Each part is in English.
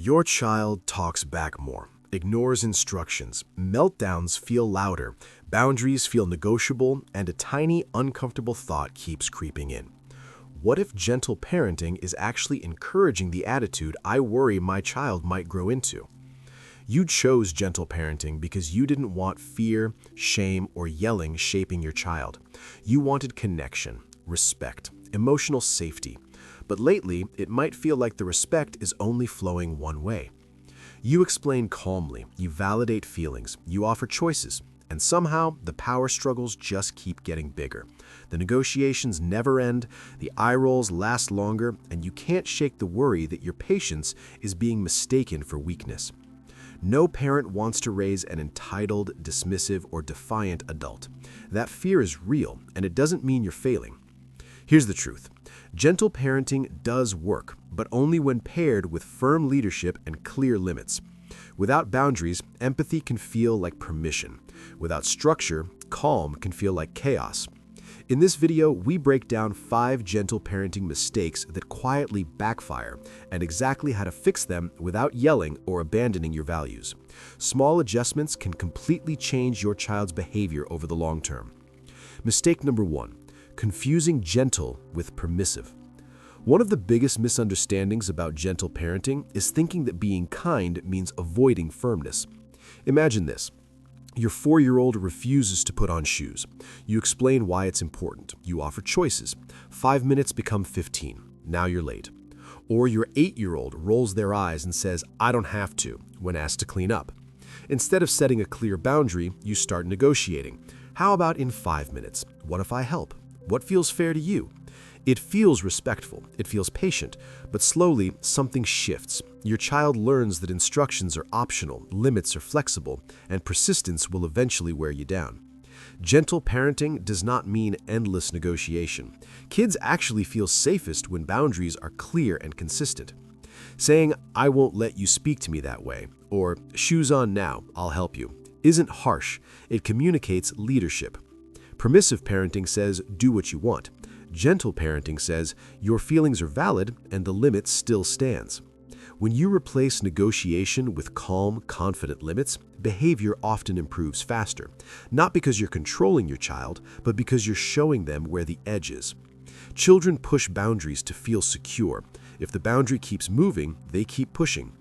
Your child talks back more, ignores instructions, meltdowns feel louder, boundaries feel negotiable, and a tiny, uncomfortable thought keeps creeping in. What if gentle parenting is actually encouraging the attitude I worry my child might grow into? You chose gentle parenting because you didn't want fear, shame, or yelling shaping your child. You wanted connection, respect, emotional safety. But lately, it might feel like the respect is only flowing one way. You explain calmly, you validate feelings, you offer choices, and somehow the power struggles just keep getting bigger. The negotiations never end, the eye rolls last longer, and you can't shake the worry that your patience is being mistaken for weakness. No parent wants to raise an entitled, dismissive, or defiant adult. That fear is real, and it doesn't mean you're failing. Here's the truth. Gentle parenting does work, but only when paired with firm leadership and clear limits. Without boundaries, empathy can feel like permission. Without structure, calm can feel like chaos. In this video, we break down 5 gentle parenting mistakes that quietly backfire and exactly how to fix them without yelling or abandoning your values. Small adjustments can completely change your child's behavior over the long term. Mistake number 1. Confusing gentle with permissive. One of the biggest misunderstandings about gentle parenting is thinking that being kind means avoiding firmness. Imagine this. Your 4-year-old refuses to put on shoes. You explain why it's important. You offer choices. 5 minutes become 15. Now you're late. Or your 8-year-old rolls their eyes and says, "I don't have to," when asked to clean up. Instead of setting a clear boundary, you start negotiating. How about in 5 minutes? What if I help? What feels fair to you? It feels respectful, it feels patient, but slowly something shifts. Your child learns that instructions are optional, limits are flexible, and persistence will eventually wear you down. Gentle parenting does not mean endless negotiation. Kids actually feel safest when boundaries are clear and consistent. Saying, "I won't let you speak to me that way," or "shoes on now, I'll help you," isn't harsh. It communicates leadership. Permissive parenting says, "Do what you want." Gentle parenting says, "Your feelings are valid and the limit still stands." When you replace negotiation with calm, confident limits, behavior often improves faster. Not because you're controlling your child, but because you're showing them where the edge is. Children push boundaries to feel secure. If the boundary keeps moving, they keep pushing.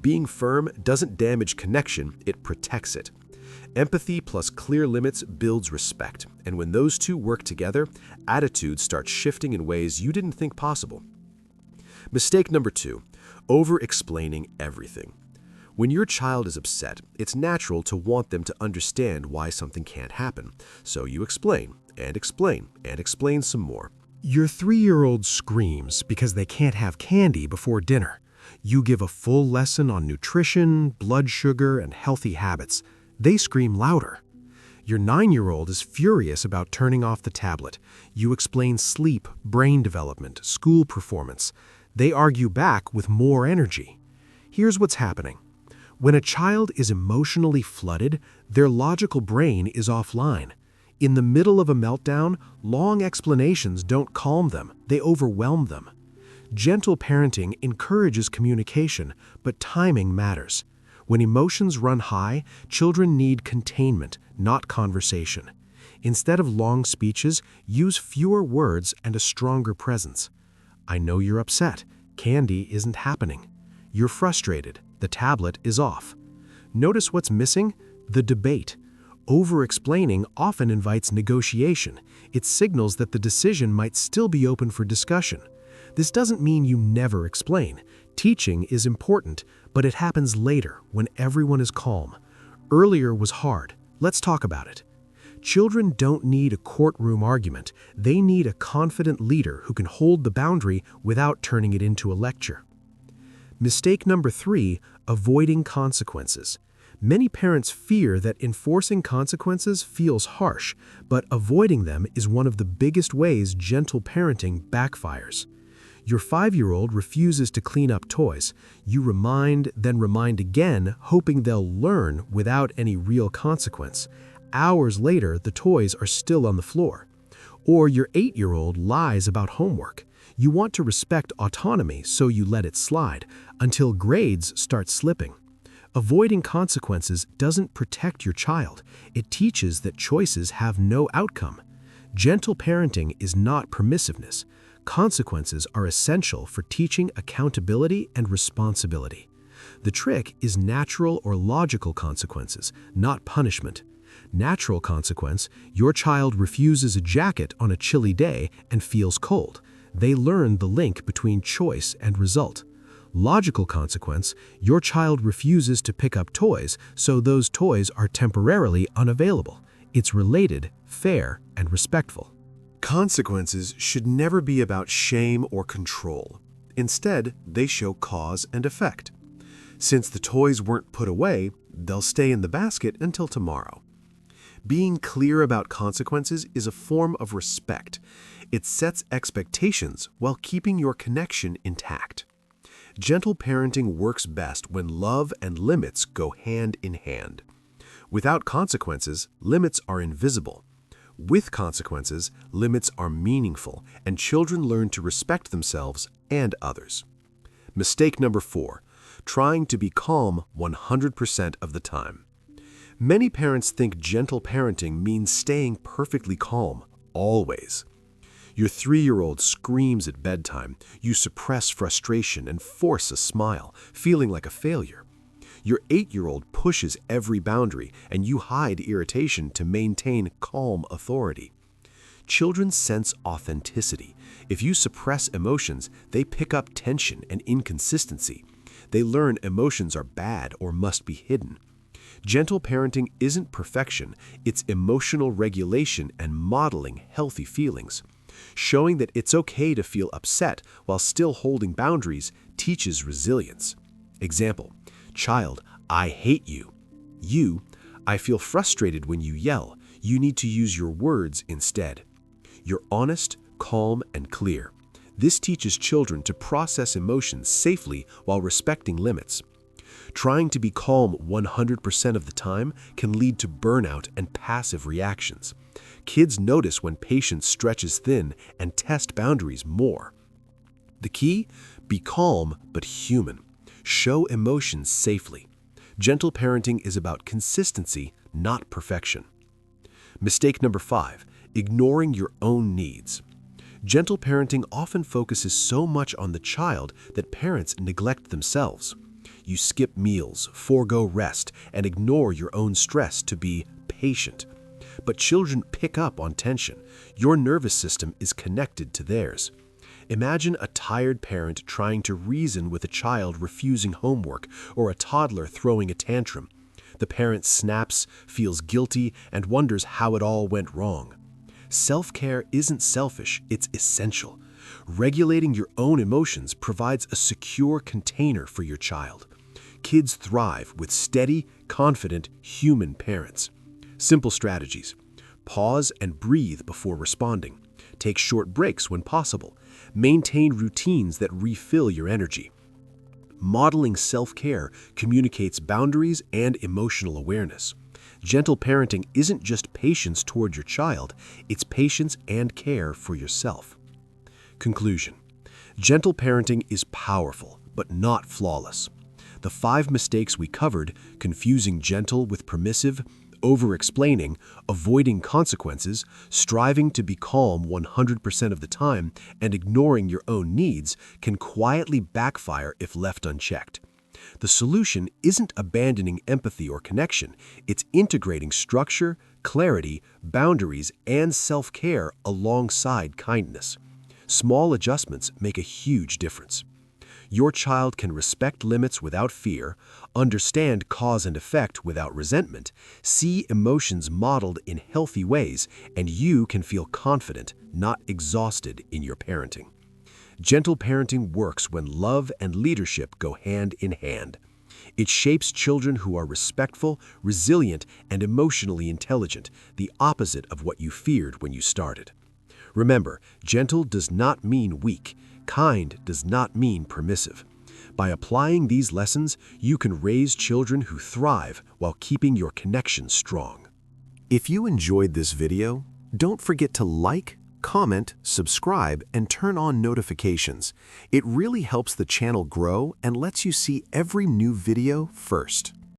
Being firm doesn't damage connection, it protects it. Empathy plus clear limits builds respect, and when those two work together, attitudes start shifting in ways you didn't think possible. Mistake number 2, over-explaining everything. When your child is upset, it's natural to want them to understand why something can't happen, so you explain, and explain, and explain some more. Your 3-year-old screams because they can't have candy before dinner. You give a full lesson on nutrition, blood sugar, and healthy habits. They scream louder. Your 9-year-old is furious about turning off the tablet. You explain sleep, brain development, school performance. They argue back with more energy. Here's what's happening. When a child is emotionally flooded, their logical brain is offline. In the middle of a meltdown, long explanations don't calm them, they overwhelm them. Gentle parenting encourages communication, but timing matters. When emotions run high, children need containment, not conversation. Instead of long speeches, use fewer words and a stronger presence. "I know you're upset. Candy isn't happening. You're frustrated. The tablet is off." Notice what's missing? The debate. Over-explaining often invites negotiation. It signals that the decision might still be open for discussion. This doesn't mean you never explain. Teaching is important, but it happens later, when everyone is calm. Earlier was hard. Let's talk about it. Children don't need a courtroom argument. They need a confident leader who can hold the boundary without turning it into a lecture. Mistake number 3, avoiding consequences. Many parents fear that enforcing consequences feels harsh, but avoiding them is one of the biggest ways gentle parenting backfires. Your 5-year-old refuses to clean up toys. You remind, then remind again, hoping they'll learn without any real consequence. Hours later, the toys are still on the floor. Or your 8-year-old lies about homework. You want to respect autonomy, so you let it slide until grades start slipping. Avoiding consequences doesn't protect your child. It teaches that choices have no outcome. Gentle parenting is not permissiveness. Consequences are essential for teaching accountability and responsibility. The trick is natural or logical consequences, not punishment. Natural consequence: your child refuses a jacket on a chilly day and feels cold. They learn the link between choice and result. Logical consequence: your child refuses to pick up toys, so those toys are temporarily unavailable. It's related, fair, and respectful. Consequences should never be about shame or control. Instead, they show cause and effect. Since the toys weren't put away, they'll stay in the basket until tomorrow. Being clear about consequences is a form of respect. It sets expectations while keeping your connection intact. Gentle parenting works best when love and limits go hand in hand. Without consequences, limits are invisible. With consequences, limits are meaningful, and children learn to respect themselves and others. Mistake number 4, trying to be calm 100% of the time. Many parents think gentle parenting means staying perfectly calm, always. Your 3-year-old screams at bedtime, you suppress frustration and force a smile, feeling like a failure. Your 8-year-old pushes every boundary, and you hide irritation to maintain calm authority. Children sense authenticity. If you suppress emotions, they pick up tension and inconsistency. They learn emotions are bad or must be hidden. Gentle parenting isn't perfection, it's emotional regulation and modeling healthy feelings. Showing that it's okay to feel upset while still holding boundaries teaches resilience. Example: child, I hate you. You, I feel frustrated when you yell. You need to use your words instead. You're honest, calm, and clear. This teaches children to process emotions safely while respecting limits. Trying to be calm 100% of the time can lead to burnout and passive reactions. Kids notice when patience stretches thin and test boundaries more. The key? Be calm but human. Show emotions safely. Gentle parenting is about consistency, not perfection. Mistake number 5, ignoring your own needs. Gentle parenting often focuses so much on the child that parents neglect themselves. You skip meals, forego rest, and ignore your own stress to be patient. But children pick up on tension. Your nervous system is connected to theirs. Imagine a tired parent trying to reason with a child refusing homework or a toddler throwing a tantrum. The parent snaps, feels guilty, and wonders how it all went wrong. Self-care isn't selfish, it's essential. Regulating your own emotions provides a secure container for your child. Kids thrive with steady, confident, human parents. Simple strategies: pause and breathe before responding. Take short breaks when possible. Maintain routines that refill your energy. Modeling self-care communicates boundaries and emotional awareness. Gentle parenting isn't just patience toward your child, it's patience and care for yourself. Conclusion: gentle parenting is powerful, but not flawless. The 5 mistakes we covered, confusing gentle with permissive, over-explaining, avoiding consequences, striving to be calm 100% of the time, and ignoring your own needs, can quietly backfire if left unchecked. The solution isn't abandoning empathy or connection, it's integrating structure, clarity, boundaries, and self-care alongside kindness. Small adjustments make a huge difference. Your child can respect limits without fear, understand cause and effect without resentment, see emotions modeled in healthy ways, and you can feel confident, not exhausted in your parenting. Gentle parenting works when love and leadership go hand in hand. It shapes children who are respectful, resilient, and emotionally intelligent, the opposite of what you feared when you started. Remember, gentle does not mean weak. Kind does not mean permissive. By applying these lessons, you can raise children who thrive while keeping your connection strong. If you enjoyed this video, don't forget to like, comment, subscribe, and turn on notifications. It really helps the channel grow and lets you see every new video first.